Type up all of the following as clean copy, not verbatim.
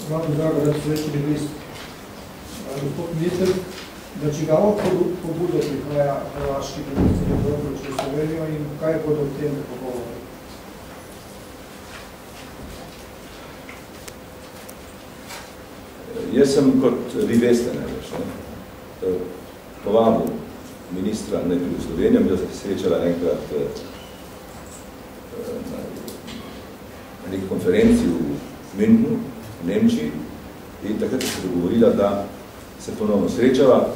Slavno Drago, da srečni list. Gospod minister, da čigavo pobudo prihaja hrvaški minister Dobrović v Slovenijo in kaj bodo v tem pogovori? Jaz sem, kot vi veste, povabil ministra najprej v Slovenijo, da se srečala enkrat na neki konferenci v Münchnu, v Nemčiji, in takrat se dogovorila, da se ponovno srečava.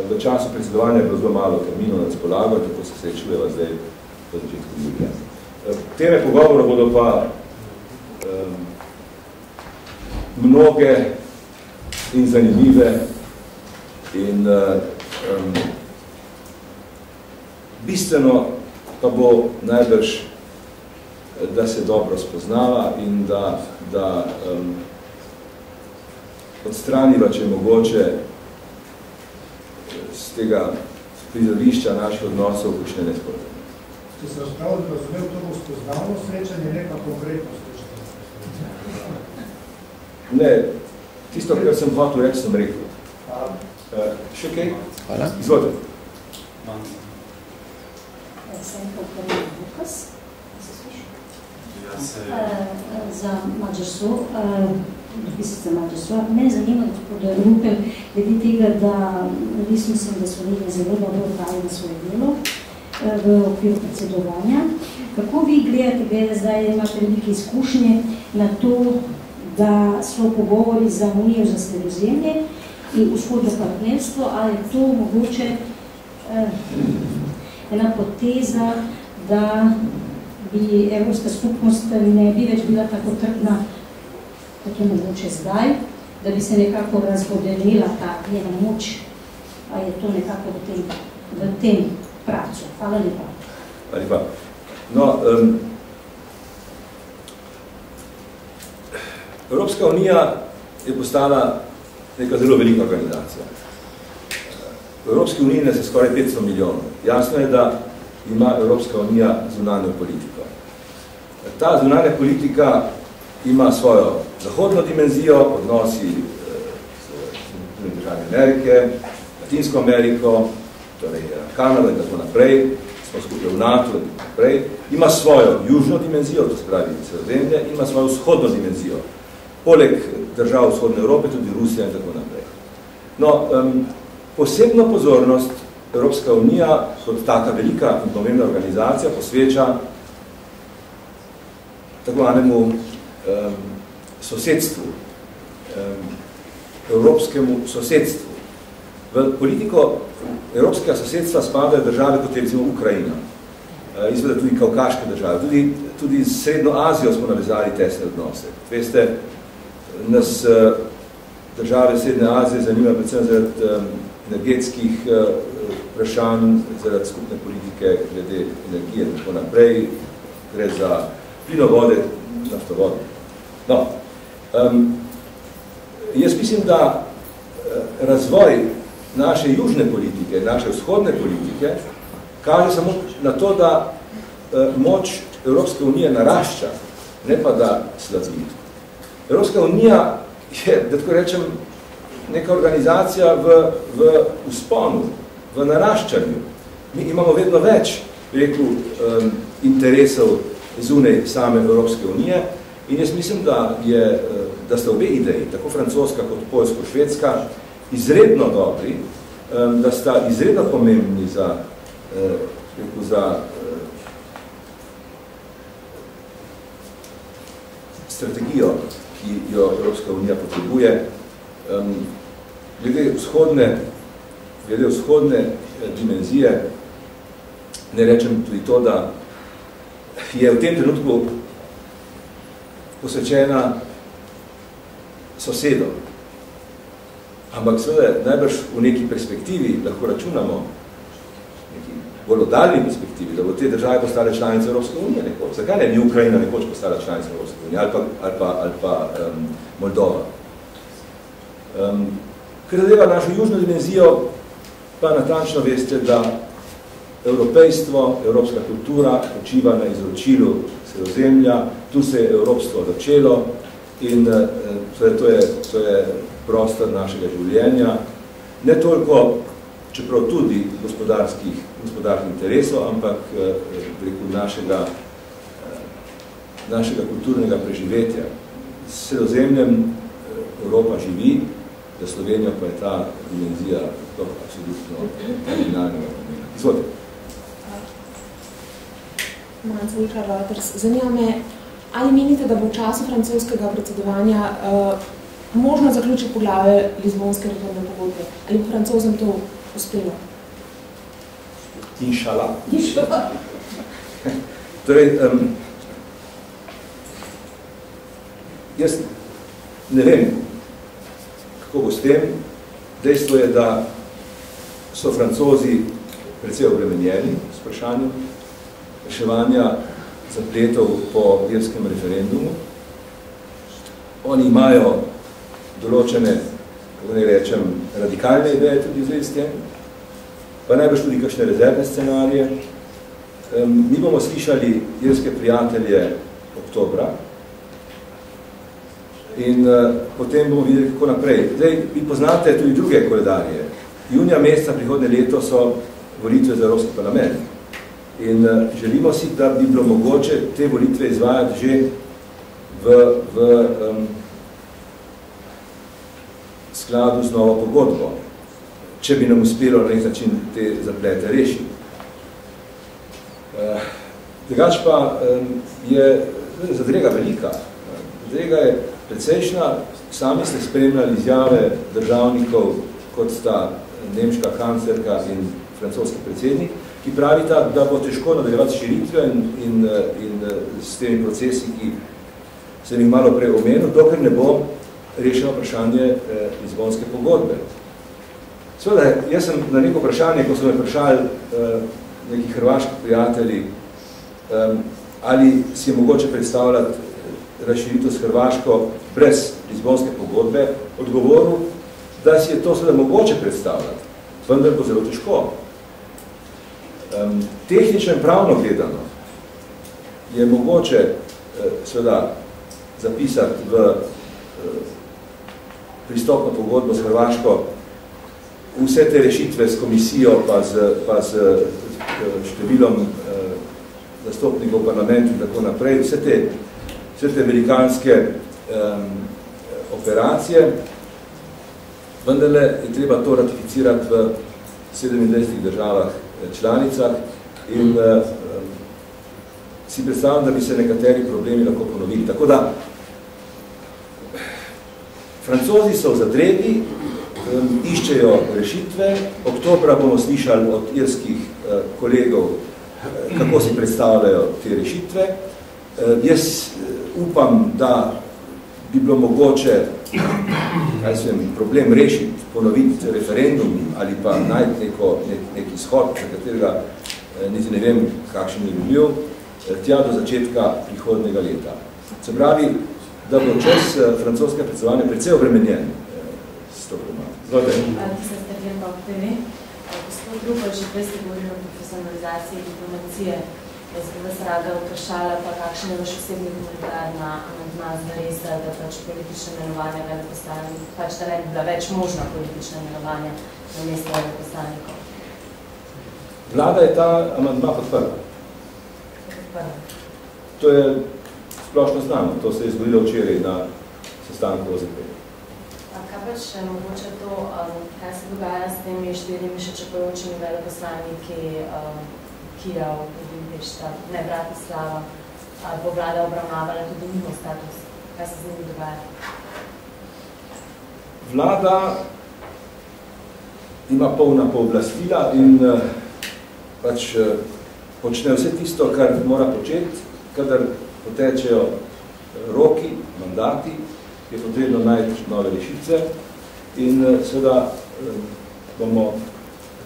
V času predsedovanja je bilo zelo malo terminov na razpolago, tako se srečujeva zdaj v začetku julija. Teme pogovora bodo pa mnoge in zanimive in bistveno pa bo najbrž, da se dobro spoznava in da odstraniva, če je mogoče, z tega prizorišča naših odnosov kakšne nesporazumevanja. Če se razumel, to bo spoznavno srečanje, ne pa konkretno srečanje? Ne, tisto, kar sem hotel reči, sem rekel. Še kaj? Hvala. Izvolite. Sem Katarina Lukas, za Mađarstvo, dopisnica Mađarstva. Mene zanima, gospod Rupel, glede tega, da res mislim, da Slovenija zelo dobro opravila svoje delo v okviru predsedovanja. Kako vi gledate, zdaj imate velike izkušnje na to, da so pogovori za Unijo za Sredozemlje in vzhodno partnerstvo, ali je to mogoče ena poteza, da bi Evropska skupnost ne bi več bila tako trdna, kot je mogoče zdaj, da bi se nekako razvodenila ta njena moč, a je to nekako v tem pravcu. Hvala lepa. Hvala lepa. No, Evropska unija je postala neka zelo velika organizacija. V Evropski uniji nas je skoraj 500 milijonov. Jasno je, da ima Evropska unija zunanjo politiko. Ta zunanja politika ima svojo zahodno dimenzijo, odnosi s državami Amerike, Latinsko Ameriko, torej Kanado in tako naprej, smo skupaj v NATO in tako naprej. Ima svojo južno dimenzijo, to se pravi Sredozemlje, ima svojo vzhodno dimenzijo. Poleg držav vzhodne Evrope, tudi Rusija in tako naprej. No, posebno pozornost Evropska unija kot taka velika in pomembna organizacija posveča tako manjemu sosedstvu, evropskemu sosedstvu. V politiko evropskega sosedstva spadajo države, kot je recimo Ukrajina, in seveda tudi kavkaške države. Tudi z Srednjo Azijo smo navezali tesne odnose. Veste, nas države Srednje Azije zanima predvsem zaradi energetskih vprašanj, zaradi skupne politike glede energije in tako naprej, gre za plinovode, naftovode. No, jaz mislim, da razvoj naše južne politike, naše vzhodne politike, kaže samo na to, da moč Evropske unije narašča, ne pa da slabi. Evropska unija je, da tako rečem, neka organizacija v vzponu, v naraščanju. Mi imamo vedno več, rekel, interesov zunaj same Evropske unije in jaz mislim, da sta obe ideji, tako francoska kot poljsko-švedska, izredno dobri, da sta izredno pomembni za strategijo, ki jo Evropska unija potrebuje. Glede vzhodne dimenzije, ne rečem tudi to, da je v tem trenutku posvečena sosedom. Ampak seveda najbrž v neki perspektivi lahko računamo, neki bolj oddaljni perspektivi, da bo te države postale članice Evropske unije nekoč. Zakaj ne bi Ukrajina nekoč postala članica Evropske unije ali pa Moldova? Ker zadeva našo južno dimenzijo, pa natančno veste, da evropejstvo, evropska kultura počiva na izročilu Sredozemlja, tu se je evropstvo začelo in to je prostor našega življenja, ne toliko, čeprav tudi gospodarskih interesov, ampak preko našega kulturnega preživetja. S Sredozemljem Evropa živi, za Slovenijo pa je ta dimenzija absolutno kardinalnega pomena. Izvolite. Zanima me, ali menite, da bo v času francoskega predsedovanja možno zaključiti poglavje Lizbonske reformne pogodbe? Ali bo Francozom to uspelo? Inšala. Torej, jaz ne vem, kako bo s tem. Dejstvo je, da so Francozi precej obremenjeni s vprašanjem reševanja zapletov po irskem referendumu. Oni imajo določene, kako ne rečem, radikalne ideje tudi v zvezi s tem, pa najbrž tudi kakšne rezervne scenarije. Mi bomo slišali irske prijatelje oktobra in potem bomo videli, kako naprej. Zdaj, vi poznate tudi druge koledarje. Junija meseca prihodnje leto so volitve za Evropski parlament. In želimo si, da bi bilo mogoče te volitve izvajati že v skladu z novo pogodbo, če bi nam uspelo na nek način te zaplete rešiti. Drugač pa je zadrega velika. Zadrega je precejšnja. Sami ste spremljali izjave državnikov, kot sta nemška kanclerka in francoski predsednik, ki pravita, da bo težko nadaljevati širitve in s temi procesi, ki sem jih malo prej omenil, dokler ne bo rešeno vprašanje Lizbonske pogodbe. Seveda, jaz sem na neko vprašanje, ko so me vprašali neki hrvaški prijatelji, ali si je mogoče predstavljati razširitev s Hrvaško brez Lizbonske pogodbe, odgovoril, da si je to seveda mogoče predstavljati, vendar bo zelo težko. Tehnično in pravno gledano je mogoče seveda zapisati v pristopno pogodbo s Hrvaško vse te rešitve s komisijo pa z številom zastopnikov v parlamentu in tako naprej, vse te velikanske operacije, vendarle je treba to ratificirati v 27 državah članicah in si predstavljam, da bi se nekateri problemi lahko ponovili. Tako da Francozi so v zadregi, iščejo rešitve. Oktobra bomo slišali od irskih kolegov, kako si predstavljajo te rešitve. Jaz upam, da bi bilo mogoče problem rešiti, ponoviti referendum ali pa najti nek izhod, za katerega niti ne vem, kakšen je bil, tja do začetka prihodnega leta. Se pravi, da bo čez francoske predsedovanje precej obremenjen s to problematiko. Zvolite. Gospod Rupel, že prej ste govorili o profesionalizaciji diplomacije. Jaz bi vas rada vprašala, pa kakšen je vaš osebni komentar na amandma ZDRS, da pač politične imenovanja veleposlanikov, pač da ne bi bila več možna politična imenovanja na mesto veleposlanikov. Vlada je ta amandma podprla. To je splošno znano, to se je zgodilo včeraj na sestanku OZP. Kaj pač mogoče to, kaj se dogaja s temi 4 še čakajočimi veleposlaniki Kijev, Budimpešta, ne Bratislava, bo vlada obravnavala tudi njihov status? Kaj se z njimi dogaja? Vlada ima polna pooblastila in pač počne vse tisto, kar mora početi, kadar potečejo roki, mandati, je potrebno najti nove rešitve in seveda bomo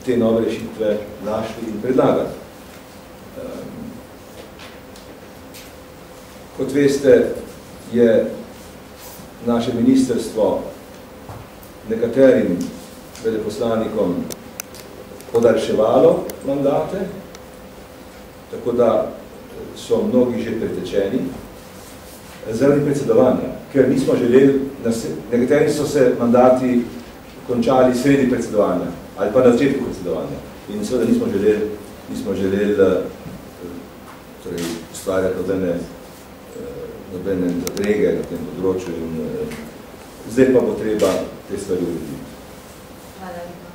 te nove rešitve našli in predlagali. Kot veste, je naše ministrstvo nekaterim veleposlanikom podaljševalo mandate, tako da so mnogi že pretečeni. zaradi predsedovanja, ker nismo želeli, nekateri so se mandati končali sredi predsedovanja ali pa na začetku predsedovanja in seveda nismo želeli torej, ustvarjati nobene zadrege na tem področju in zdaj pa bo treba te stvari urediti. Hvala lepa.